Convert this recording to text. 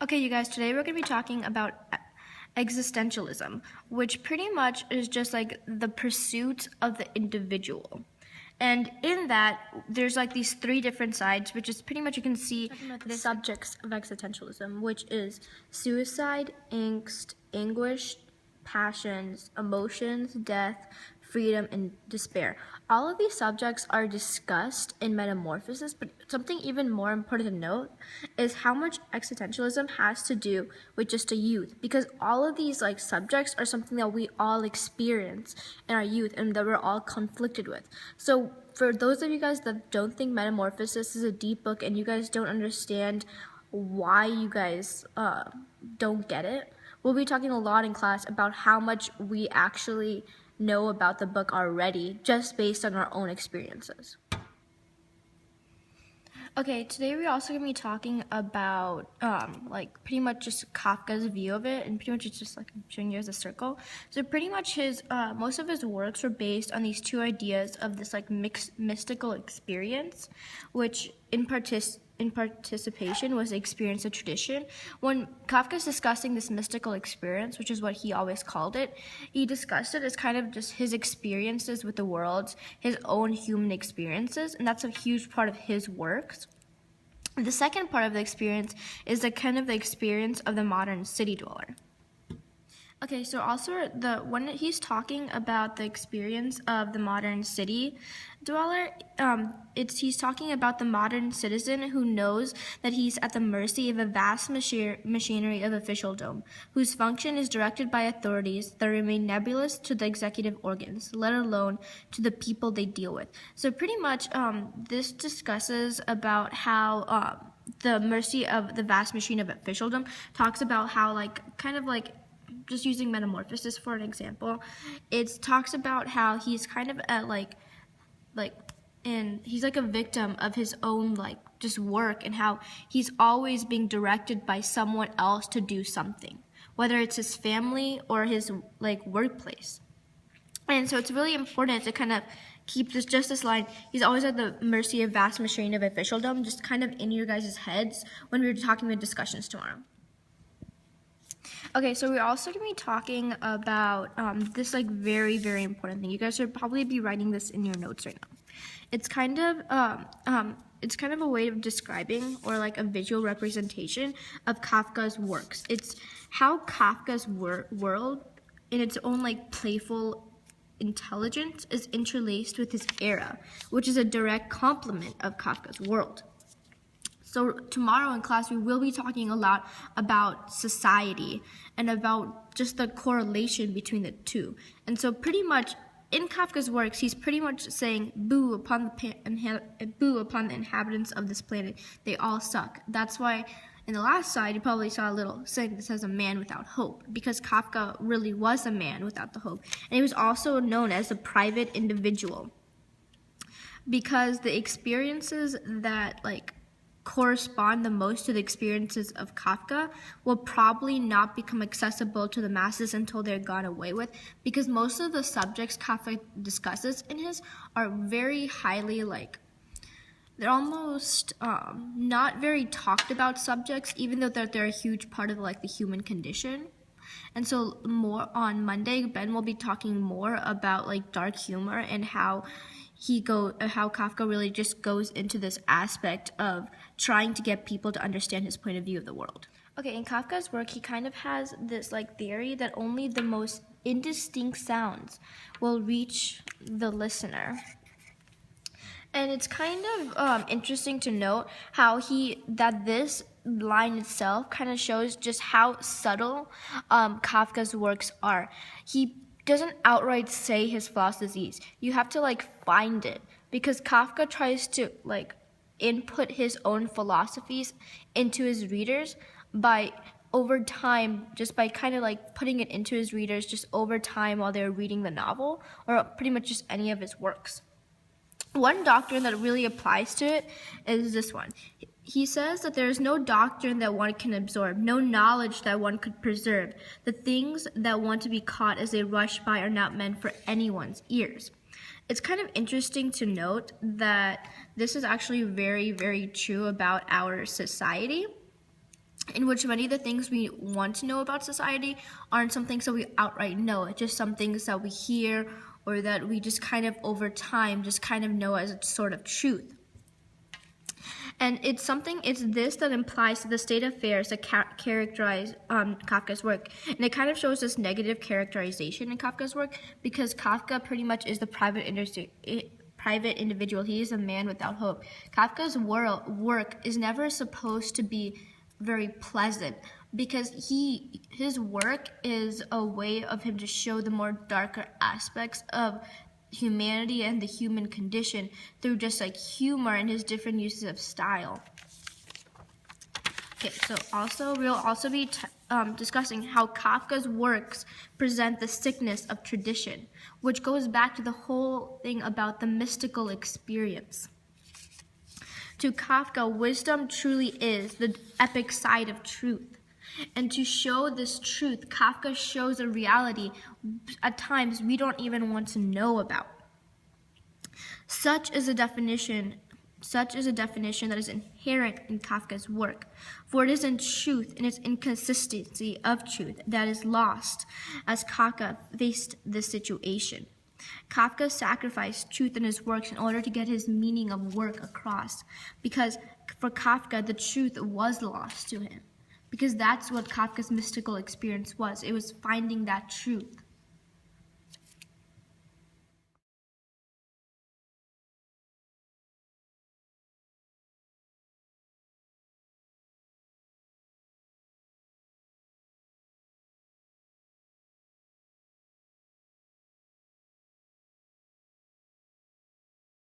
Okay, you guys, today we're going to be talking about existentialism, which pretty much is just like the pursuit of the individual. And in that, there's like these three different sides, which is pretty much you can see the subjects of existentialism, which is suicide, angst, anguish, passions, emotions, death, freedom, and despair. All of these subjects are discussed in Metamorphosis, but something even more important to note is how much existentialism has to do with just a youth, because all of these like subjects are something that we all experience in our youth and that we're all conflicted with. So for those of you guys that don't think Metamorphosis is a deep book and you guys don't understand why you guys don't get it, we'll be talking a lot in class about how much we actually know about the book already, just based on our own experiences. Okay, today we're also going to be talking about like pretty much just Kafka's view of it, and pretty much it's just like I'm showing you as a circle. So pretty much his most of his works were based on these two ideas of this like mixed mystical experience, which in participation was the experience of tradition. When Kafka's discussing this mystical experience, which is what he always called it, he discussed it as kind of just his experiences with the world, his own human experiences, and that's a huge part of his works. The second part of the experience is the kind of the experience of the modern city dweller. Okay, so also when he's talking about the experience of the modern city dweller, he's talking about the modern citizen who knows that he's at the mercy of a vast machinery of officialdom, whose function is directed by authorities that remain nebulous to the executive organs, let alone to the people they deal with. So pretty much, this discusses about how the mercy of the vast machine of officialdom talks about how just using Metamorphosis for an example, it talks about how he's kind of at he's like a victim of his own just work, and how he's always being directed by someone else to do something, whether it's his family or his workplace. And so it's really important to kind of keep this line. He's always at the mercy of vast machine of officialdom, just kind of in your guys' heads when we're talking about discussions tomorrow. Okay, so we're also going to be talking about this very, very important thing. You guys should probably be writing this in your notes right now. It's kind of a way of describing or a visual representation of Kafka's works. It's how Kafka's world, in its own playful intelligence, is interlaced with his era, which is a direct complement of Kafka's world. So tomorrow in class, we will be talking a lot about society and about just the correlation between the two. And so pretty much in Kafka's works, he's pretty much saying, boo upon the inhabitants of this planet. They all suck. That's why in the last slide, you probably saw a little saying that says a man without hope, because Kafka really was a man without the hope. And he was also known as a private individual, because the experiences that correspond the most to the experiences of Kafka will probably not become accessible to the masses until they're gone away with, because most of the subjects Kafka discusses in his are very highly they're almost not very talked about subjects, even though they're a huge part of the human condition. And so more on Monday, Ben will be talking more about dark humor and how Kafka really just goes into this aspect of trying to get people to understand his point of view of the world. Okay, in Kafka's work, he kind of has this theory that only the most indistinct sounds will reach the listener. And it's kind of interesting to note how this line itself kind of shows just how subtle Kafka's works are. He doesn't outright say his philosophies. You have to find it, because Kafka tries to input his own philosophies into his readers by over time, just by kind of putting it into his readers just over time while they're reading the novel, or pretty much just any of his works. One doctrine that really applies to it is this one. He says that there is no doctrine that one can absorb, no knowledge that one could preserve. The things that want to be caught as they rush by are not meant for anyone's ears. It's kind of interesting to note that this is actually very, very true about our society. in which many of the things we want to know about society aren't some things that we outright know. It's just some things that we hear or that we just kind of over time just kind of know as a sort of truth. And it's this that implies the state of affairs that characterize Kafka's work. And it kind of shows this negative characterization in Kafka's work because Kafka pretty much is the private individual. He is a man without hope. Kafka's work is never supposed to be very pleasant because his work is a way of him to show the more darker aspects of humanity and the human condition through just like humor and his different uses of style. Okay, so we'll also be discussing how Kafka's works present the sickness of tradition, which goes back to the whole thing about the mystical experience. To Kafka, wisdom truly is the epic side of truth. And to show this truth, Kafka shows a reality at times we don't even want to know about. Such is a definition that is inherent in Kafka's work, for it is in truth, in its inconsistency of truth, that is lost as Kafka faced this situation. Kafka sacrificed truth in his works in order to get his meaning of work across, because for Kafka, the truth was lost to him. Because that's what Kafka's mystical experience was. It was finding that truth.